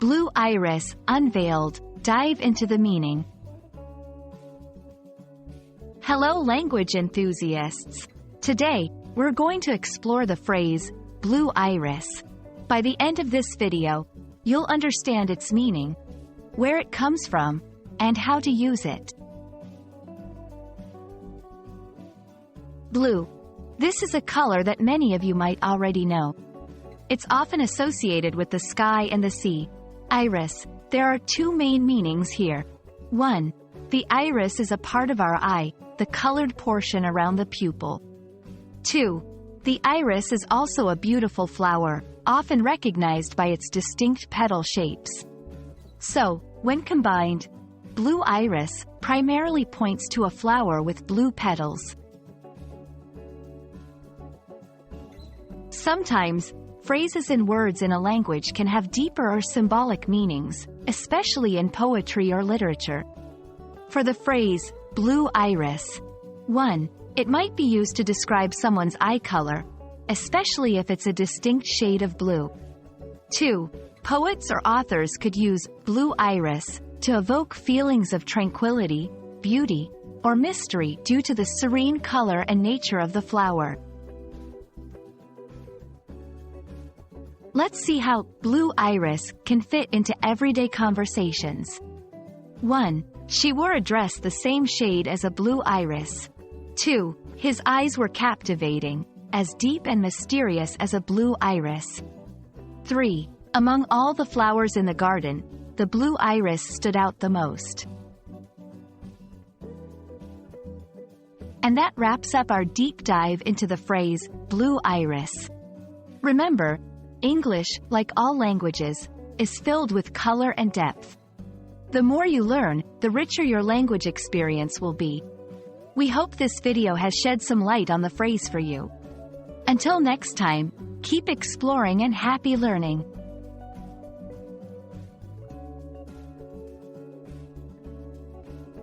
Blue iris, unveiled. Dive into the meaning. Hello language enthusiasts. Today, we're going to explore the phrase, blue iris. By the end of this video, you'll understand its meaning, where it comes from, and how to use it. Blue. This is a color that many of you might already know. It's often associated with the sky and the sea. Iris. There are two main meanings here. 1. The iris is a part of our eye, the colored portion around the pupil. 2. The iris is also a beautiful flower, often recognized by its distinct petal shapes. So, when combined, blue iris primarily points to a flower with blue petals. Sometimes, phrases and words in a language can have deeper or symbolic meanings, especially in poetry or literature. For the phrase, blue iris. 1. It might be used to describe someone's eye color, especially if it's a distinct shade of blue. 2. Poets or authors could use blue iris to evoke feelings of tranquility, beauty, or mystery due to the serene color and nature of the flower. Let's see how blue iris can fit into everyday conversations. 1. She wore a dress the same shade as a blue iris. 2. His eyes were captivating, as deep and mysterious as a blue iris. 3. Among all the flowers in the garden, the blue iris stood out the most. And that wraps up our deep dive into the phrase, blue iris. Remember, English, like all languages, is filled with color and depth. The more you learn, the richer your language experience will be. We hope this video has shed some light on the phrase for you. Until next time, keep exploring and happy learning.